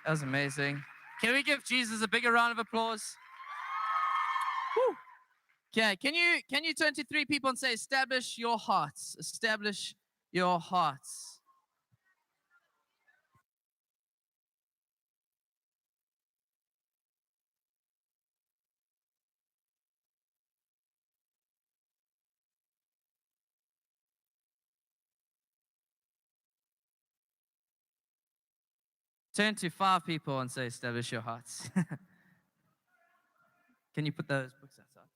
That was amazing. Can we give Jesus a bigger round of applause? Woo. Okay, can you turn to three people and say, establish your hearts. Establish your hearts. 5 people and say, establish your hearts. Can you put those books outside?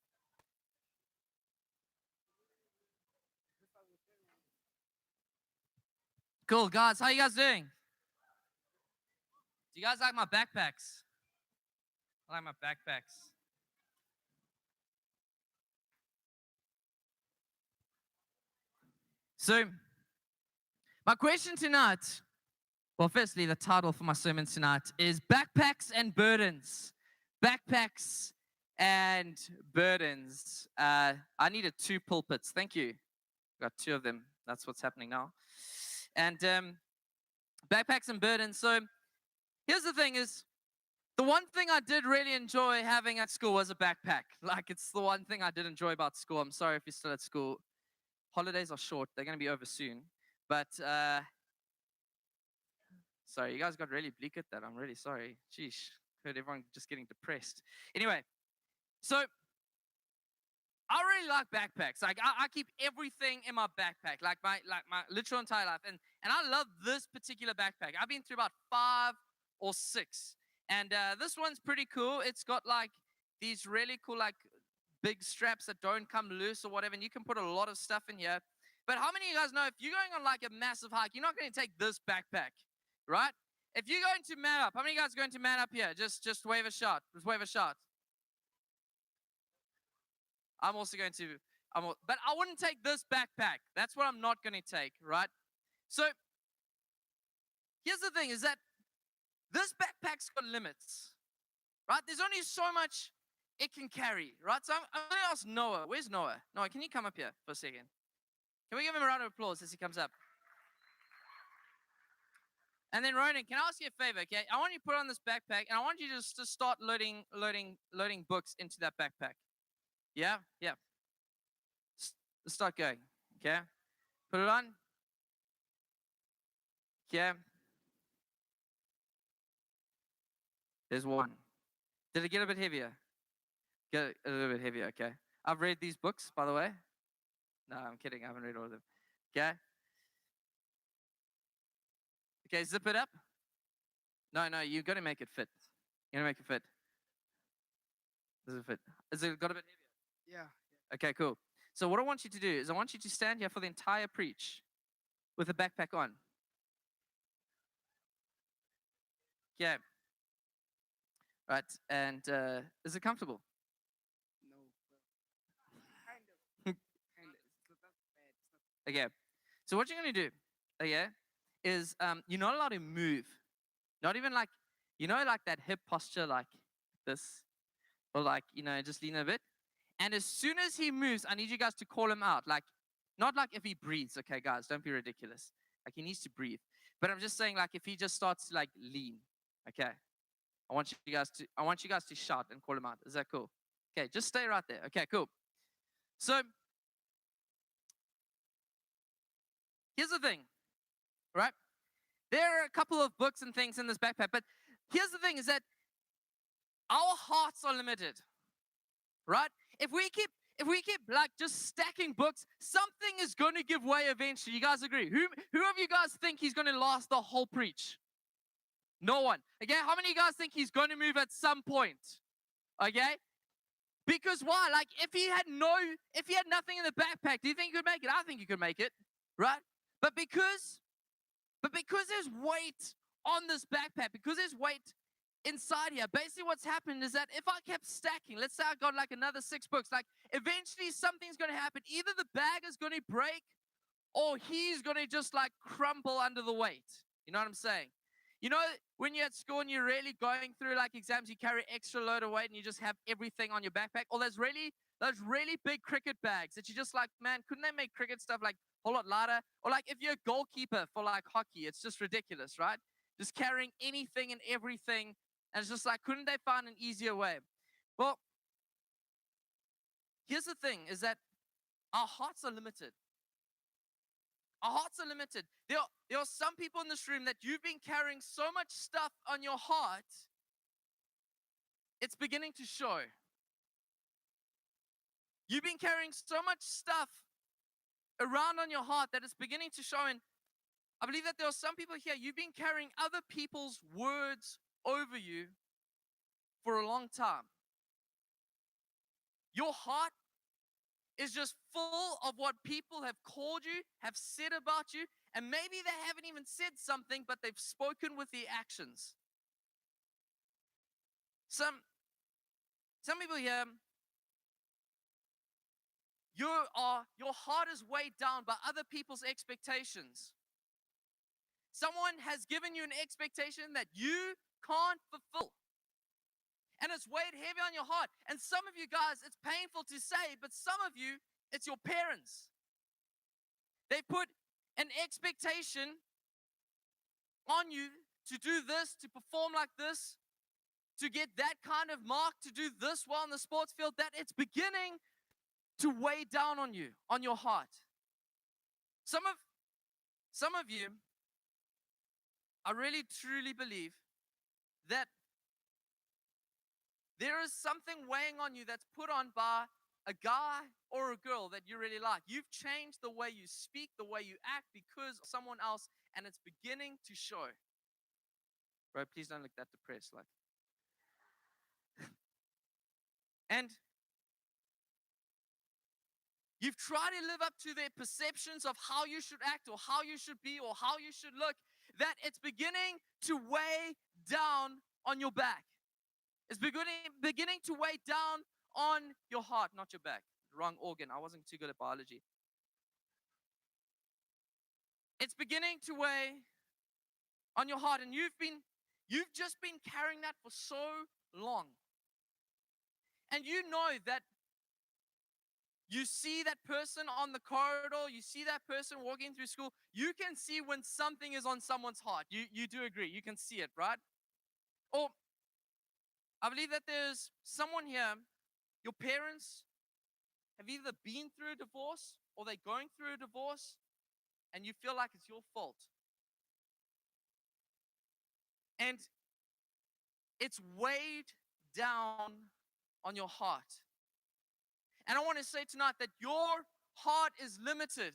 Cool, guys. How you guys doing? Do you guys like my backpacks? I like my backpacks. So, my question tonight, well, firstly, the title for my sermon tonight is Backpacks and Burdens. Backpacks and Burdens. I needed 2 pulpits. Thank you. Got 2 of them. That's what's happening now. And backpacks and burdens. So, here's the thing is, the one thing I did really enjoy having at school was a backpack. Like, it's the one thing I did enjoy about school. I'm sorry if you're still at school. Holidays are short. They're going to be over soon. But, sorry, you guys got really bleak at that. I'm really sorry. Sheesh. Heard everyone just getting depressed. Anyway, so I really like backpacks. Like, I keep everything in my backpack, like my literal entire life. And I love this particular backpack. I've been through about 5 or 6. And this one's pretty cool. It's got like these really cool like big straps that don't come loose or whatever. And you can put a lot of stuff in here. But how many of you guys know if you're going on like a massive hike, you're not going to take this backpack, right? If you're going to Man Up, how many of you guys are going to Man Up here? Just wave a shot. Just wave a shot. I'm also going to, but I wouldn't take this backpack. That's what I'm not going to take, right? So here's the thing is that this backpack's got limits, right? There's only so much it can carry, right? So I'm going to ask Noah. Where's Noah? Noah, can you come up here for a second? Can we give him a round of applause as he comes up? And then Ronan, can I ask you a favor? Okay, I want you to put on this backpack, and I want you just to start loading books into that backpack. Yeah. Start going. Okay, put it on. Okay. There's one. Did it get a bit heavier? Get a little bit heavier. Okay. I've read these books, by the way. No, I'm kidding. I haven't read all of them. Okay. Okay, zip it up. No, you got to make it fit. You got to make it fit. Does it fit? Is it got a bit heavier? Yeah. Okay, cool. So what I want you to do is I want you to stand here for the entire preach with the backpack on. Okay. Right, and is it comfortable? No. Kind of. Okay. So what you're going to do, okay, is you're not allowed to move. Not even like, like that hip posture like this. Or like, just lean a bit. And as soon as he moves, I need you guys to call him out. Like, not like if he breathes, okay, guys, don't be ridiculous. Like, he needs to breathe. But I'm just saying, like, if he just starts to, like, lean, okay? I want you guys to shout and call him out. Is that cool? Okay, just stay right there. Okay, cool. So, here's the thing, right? There are a couple of books and things in this backpack, but here's the thing is that our hearts are limited, right? If we keep like just stacking books, something is going to give way eventually. You guys agree? Who of you guys think he's going to last the whole preach? No one. Okay, how many of you guys think he's going to move at some point? Okay? Because why? Like if he had nothing in the backpack, do you think he could make it? I think he could make it, right? But because there's weight on this backpack, because there's weight inside here, basically what's happened is that if I kept stacking, let's say I got like another 6 books, like eventually something's going to happen. Either the bag is going to break or he's going to just like crumble under the weight. You know what I'm saying? You know, when you're at school and you're really going through like exams, you carry extra load of weight and you just have everything on your backpack. Or those really big cricket bags that you just like, man, couldn't they make cricket stuff like a whole lot lighter? Or like if you're a goalkeeper for like hockey, it's just ridiculous, right? just carrying anything and everything. And it's just like, couldn't they find an easier way? Well, here's the thing is that our hearts are limited. Our hearts are limited. There are some people in this room that you've been carrying so much stuff on your heart, it's beginning to show. You've been carrying so much stuff around on your heart that it's beginning to show. And I believe that there are some people here, you've been carrying other people's words over you for a long time. Your heart is just full of what people have called you, have said about you, and maybe they haven't even said something, but they've spoken with their actions. Some people here, your heart is weighed down by other people's expectations. Someone has given you an expectation that you can't fulfill. And it's weighed heavy on your heart. And some of you guys, it's painful to say, but some of you, it's your parents. They put an expectation on you to do this, to perform like this, to get that kind of mark, to do this well in the sports field, that it's beginning to weigh down on you, on your heart. Some of you, I really truly believe that there is something weighing on you that's put on by a guy or a girl that you really like. You've changed the way you speak, the way you act because of someone else, and it's beginning to show. Bro, please don't look that depressed. And you've tried to live up to their perceptions of how you should act or how you should be or how you should look, that it's beginning to weigh down on your back. It's beginning to weigh down on your heart, not your back. Wrong organ. I wasn't too good at biology. It's beginning to weigh on your heart, and you've just been carrying that for so long. And you know that you see that person on the corridor, you see that person walking through school, you can see when something is on someone's heart. You do agree, you can see it, right? Or I believe that there's someone here, your parents have either been through a divorce or they're going through a divorce and you feel like it's your fault. And it's weighed down on your heart. And I want to say tonight that your heart is limited.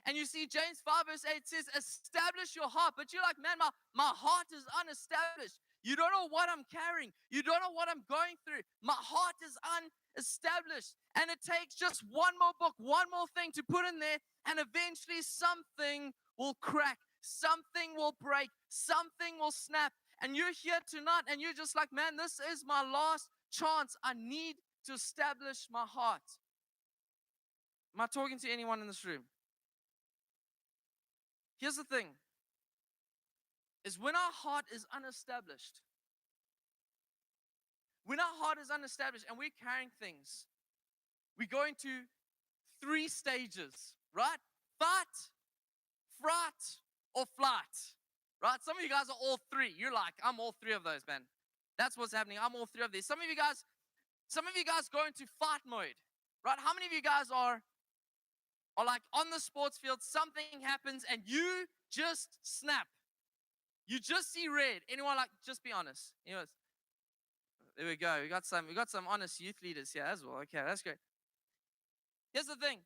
And you see, James 5 verse 8 says, establish your heart. But you're like, man, my heart is unestablished. You don't know what I'm carrying. You don't know what I'm going through. My heart is unestablished. And it takes just one more book, one more thing to put in there. And eventually something will crack. Something will break. Something will snap. And you're here tonight and you're just like, man, this is my last chance. I need to establish my heart. Am I talking to anyone in this room? Here's the thing, is when our heart is unestablished, and we're carrying things, we go into 3 stages, right? Fight, fright, or flight, right? Some of you guys are all 3. You're like, I'm all 3 of those, man. That's what's happening. I'm all 3 of these. Some of you guys go into fight mode, right? How many of you guys are like on the sports field, something happens and you just snap. You just see red. Anyone like, just be honest. Anyways, there we go. We got some honest youth leaders here as well. Okay, that's great. Here's the thing.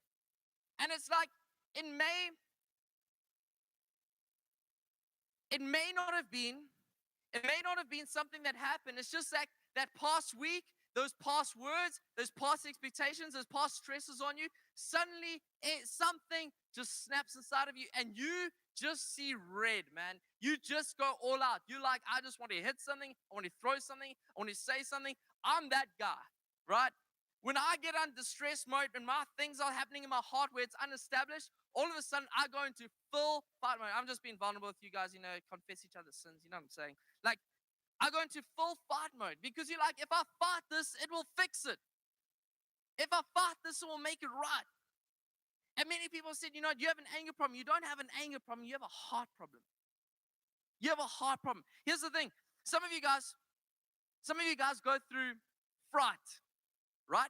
And it's like, it may not have been something that happened. It's just like that past week, those past words, those past expectations, those past stresses on you, suddenly something just snaps inside of you and you just see red, man. You just go all out. You're like, I just want to hit something. I want to throw something. I want to say something. I'm that guy, right? When I get under stress mode and my things are happening in my heart where it's unestablished, all of a sudden I go into full fight mode. I'm just being vulnerable with you guys, confess each other's sins. You know what I'm saying? Like, I go into full fight mode because you're like, if I fight this, it will fix it. If I fight this, it will make it right. And many people said, you have an anger problem. You don't have an anger problem. You have a heart problem. You have a heart problem. Here's the thing. Some of you guys go through fright, right?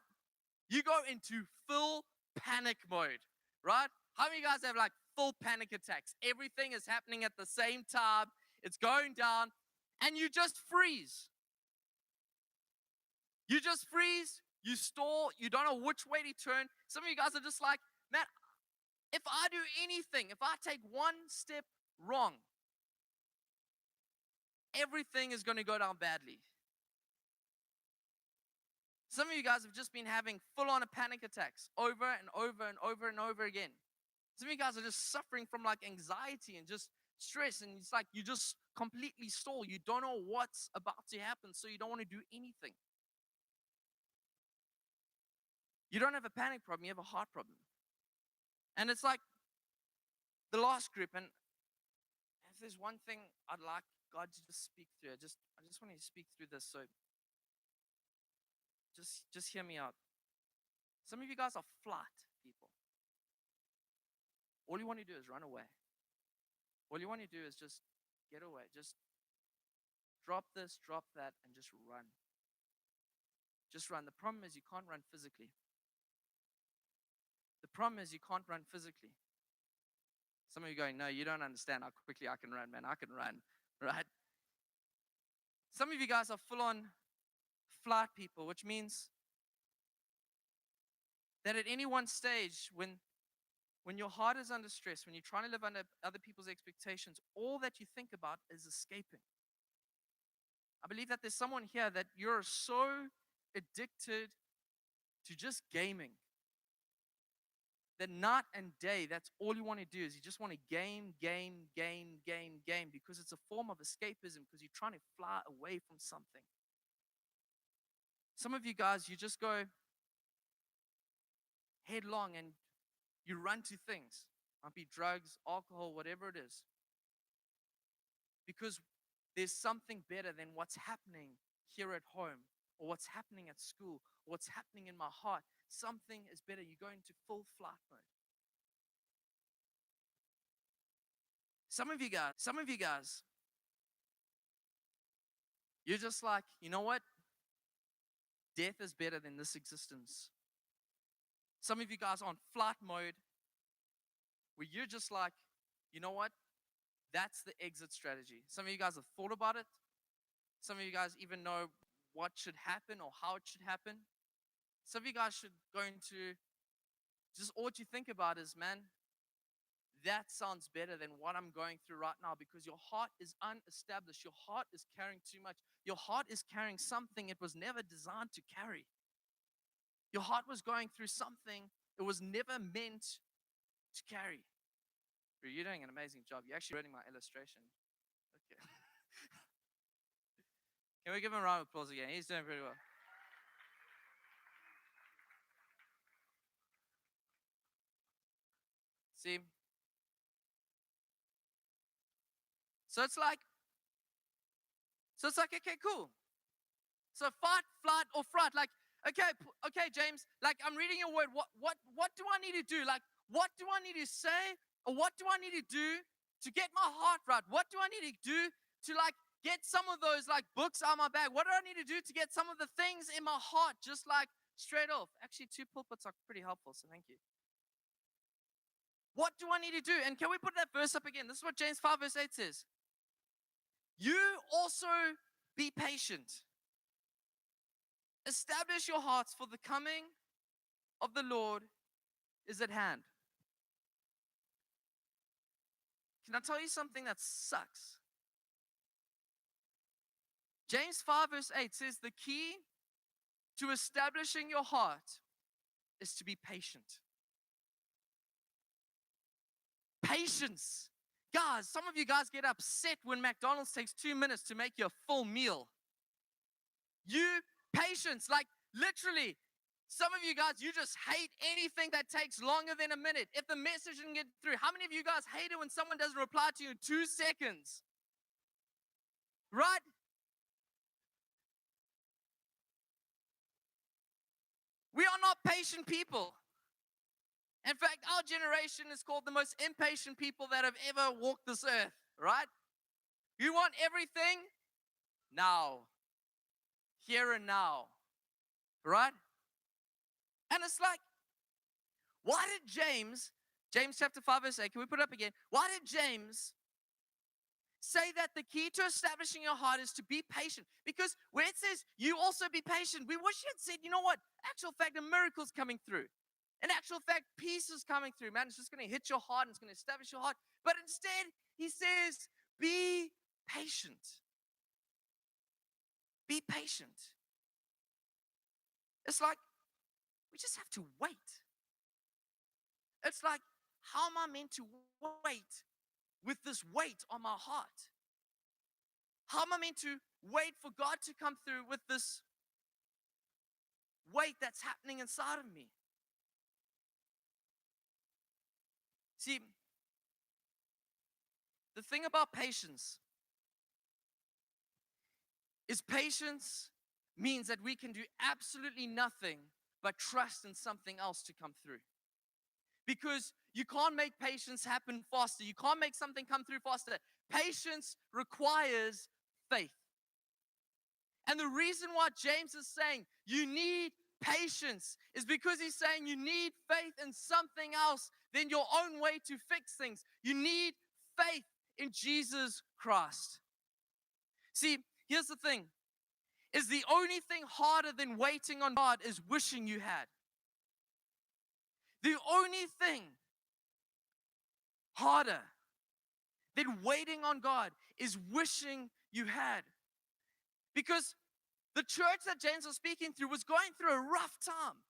You go into full panic mode, right? How many of you guys have like full panic attacks? Everything is happening at the same time. It's going down and you just freeze. You just freeze, you stall, you don't know which way to turn. Some of you guys are just like, man, if I do anything, if I take one step wrong, everything is going to go down badly. Some of you guys have just been having full-on panic attacks over and over and over and over again. Some of you guys are just suffering from like anxiety and just stress, and it's like you just completely stall. You don't know what's about to happen, so you don't want to do anything. You don't have a panic problem, you have a heart problem. And it's like the last group, and if there's one thing I'd like God to just speak through, I just want to speak through this, so just hear me out. Some of you guys are flat people. All you want to do is run away. All you want to do is just get away. Just drop this, drop that, and just run. Just run. The problem is you can't run physically. The problem is you can't run physically. Some of you going, no, you don't understand how quickly I can run, man. I can run, right? Some of you guys are full-on flight people, which means that at any one stage, when your heart is under stress, when you're trying to live under other people's expectations, all that you think about is escaping. I believe that there's someone here that you're so addicted to just gaming that night and day, that's all you want to do is you just want to game, because it's a form of escapism, because you're trying to fly away from something. Some of you guys, you just go headlong and you run to things. Might be drugs, alcohol, whatever it is. Because there's something better than what's happening here at home, or what's happening at school, or what's happening in my heart. Something is better. You go into full flight mode. Some of you guys, you're just like, you know what? Death is better than this existence. Some of you guys are on flight mode where you're just like, you know what? That's the exit strategy. Some of you guys have thought about it. Some of you guys even know what should happen or how it should happen. Some of you guys should go into just all you think about is, man, that sounds better than what I'm going through right now, because your heart is unestablished. Your heart is carrying too much. Your heart is carrying something it was never designed to carry. Your heart was going through something it was never meant to carry. You're doing an amazing job. You're actually reading my illustration. Okay. Can we give him a round of applause again? He's doing pretty well. See? So it's like, okay, cool. So fight, flight, or fright. Like, okay, James, like I'm reading your word. What do I need to do? Like, what do I need to say? Or what do I need to do to get my heart right? What do I need to do to like get some of those like books out of my bag? What do I need to do to get some of the things in my heart just like straight off? Actually, 2 pulpits are pretty helpful, so thank you. What do I need to do? And can we put that verse up again? This is what James 5 verse 8 says. You also be patient. Establish your hearts, for the coming of the Lord is at hand. Can I tell you something that sucks? James 5 verse 8 says the key to establishing your heart is to be patient. Patience. Guys, some of you guys get upset when McDonald's takes 2 minutes to make you a full meal. Patience, like literally, some of you guys, you just hate anything that takes longer than a minute. If the message didn't get through, how many of you guys hate it when someone doesn't reply to you in 2 seconds? Right? We are not patient people. In fact, our generation is called the most impatient people that have ever walked this earth, right? You want everything now, here and now, right? And it's like, why did James chapter 5 verse 8, can we put it up again? Why did James say that the key to establishing your heart is to be patient? Because where it says you also be patient, we wish he had said, you know what? Actual fact, a miracle's coming through. In actual fact, peace is coming through. Man, it's just going to hit your heart and it's going to establish your heart. But instead, he says, be patient. Be patient. It's like, we just have to wait. It's like, how am I meant to wait with this weight on my heart? How am I meant to wait for God to come through with this weight that's happening inside of me? See, the thing about patience is patience means that we can do absolutely nothing but trust in something else to come through. Because you can't make patience happen faster. You can't make something come through faster. Patience requires faith. And the reason why James is saying you need patience is because he's saying you need faith in something else than your own way to fix things. You need faith in Jesus Christ. See, here's the thing, is the only thing harder than waiting on God is wishing you had. The only thing harder than waiting on God is wishing you had. Because the church that James was speaking through was going through a rough time.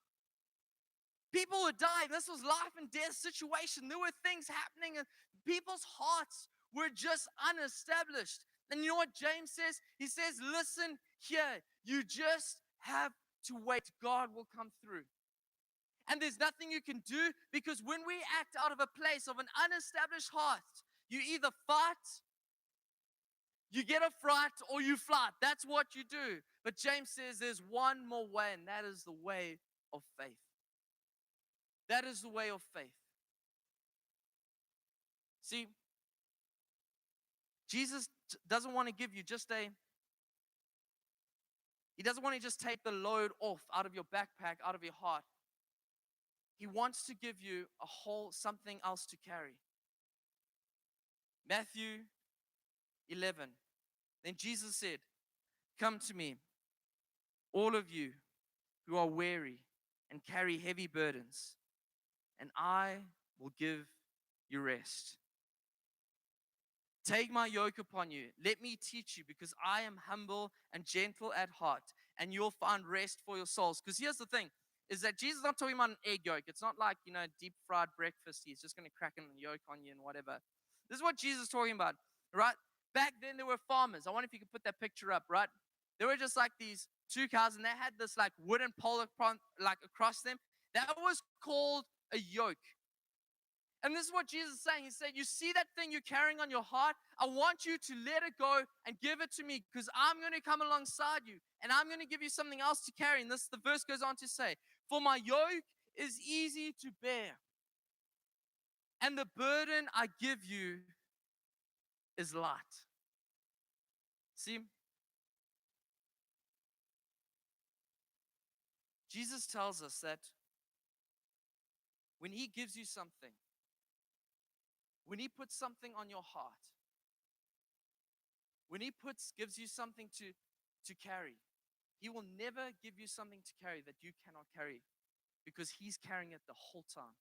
People were dying. This was life and death situation. There were things happening and people's hearts were just unestablished. And you know what James says? He says, listen here, you just have to wait. God will come through. And there's nothing you can do, because when we act out of a place of an unestablished heart, you either fight, you get a fright, or you flight. That's what you do. But James says there's one more way, and that is the way of faith. That is the way of faith. See, Jesus doesn't want to give you He doesn't want to just take the load off out of your backpack, out of your heart. He wants to give you something else to carry. Matthew 11. Then Jesus said, come to me, all of you who are weary and carry heavy burdens, and I will give you rest. Take my yoke upon you. Let me teach you, because I am humble and gentle at heart, and you'll find rest for your souls. Because here's the thing, is that Jesus is not talking about an egg yolk. It's not like, deep fried breakfast. He's just going to crack a yolk on you and whatever. This is what Jesus is talking about, right? Back then there were farmers. I wonder if you could put that picture up, right? There were just like these two cows, and they had this like wooden pole across them. That was called a yoke. And this is what Jesus is saying. He said, you see that thing you're carrying on your heart? I want you to let it go and give it to me, because I'm going to come alongside you and I'm going to give you something else to carry. And the verse goes on to say, for my yoke is easy to bear, and the burden I give you is light. See, Jesus tells us that when he gives you something, when he puts something on your heart, when he gives you something to carry, he will never give you something to carry that you cannot carry, because he's carrying it the whole time.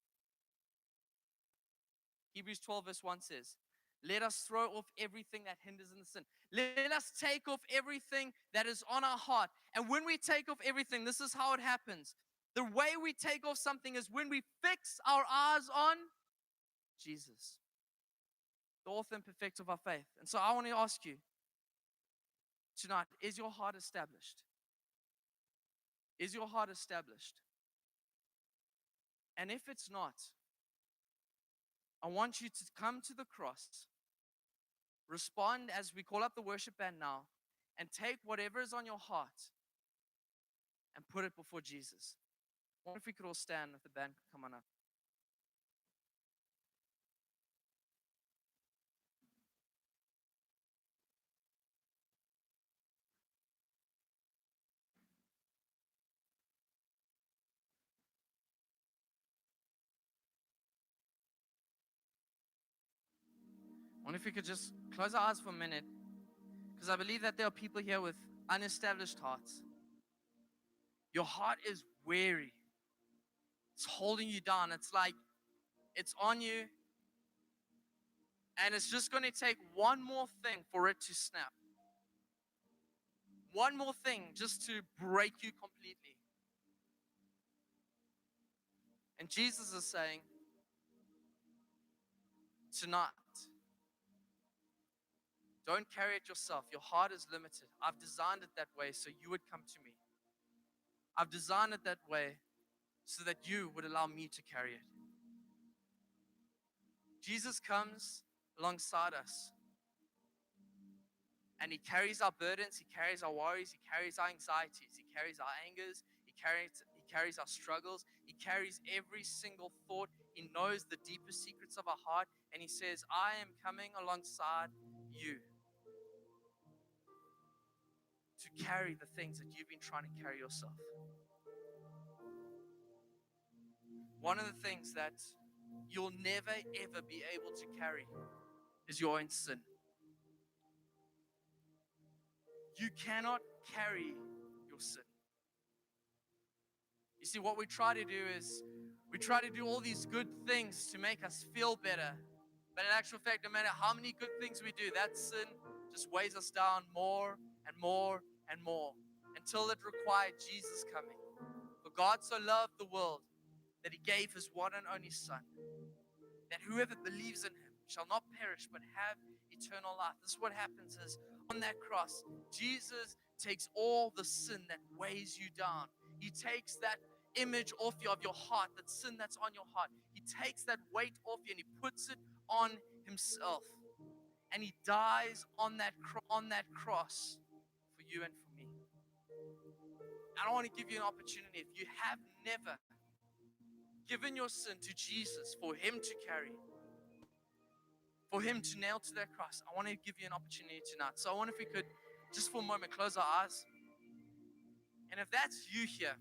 Hebrews 12 verse 1 says, let us throw off everything that hinders in the sin. Let us take off everything that is on our heart. And when we take off everything, this is how it happens. The way we take off something is when we fix our eyes on Jesus, the author and perfecter of our faith. And so I want to ask you tonight, is your heart established? Is your heart established? And if it's not, I want you to come to the cross, respond as we call up the worship band now, and take whatever is on your heart and put it before Jesus. I wonder if we could all stand with the band come on up. wonder if we could just close our eyes for a minute, because I believe that there are people here with unestablished hearts. Your heart is weary. It's holding you down. It's like it's on you, and it's just going to take one more thing for it to snap. One more thing just to break you completely. And Jesus is saying, tonight, don't carry it yourself. Your heart is limited. I've designed it that way so you would come to me. I've designed it that way so that you would allow me to carry it. Jesus comes alongside us, and he carries our burdens, he carries our worries, he carries our anxieties, he carries our angers, he carries our struggles, he carries every single thought. He knows the deepest secrets of our heart, and he says, I am coming alongside you to carry the things that you've been trying to carry yourself. One of the things that you'll never ever be able to carry is your own sin. You cannot carry your sin. You see, what we try to do is we try to do all these good things to make us feel better. But in actual fact, no matter how many good things we do, that sin just weighs us down more and more and more until it required Jesus coming. For God so loved the world that he gave his one and only Son, that whoever believes in him shall not perish but have eternal life. This is what happens is on that cross, Jesus takes all the sin that weighs you down. He takes that image off you of your heart, that sin that's on your heart. He takes that weight off you and he puts it on himself. And he dies on that cross for you and for me. And I want to give you an opportunity. If you have never given your sin to Jesus for him to carry, for him to nail to that cross, I want to give you an opportunity tonight. So I wonder if we could, just for a moment, close our eyes. And if that's you here,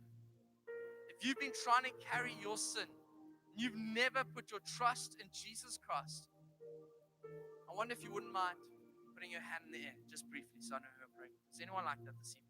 if you've been trying to carry your sin, you've never put your trust in Jesus Christ, I wonder if you wouldn't mind putting your hand in the air just briefly so I know who I'm praying. Is anyone like that this evening?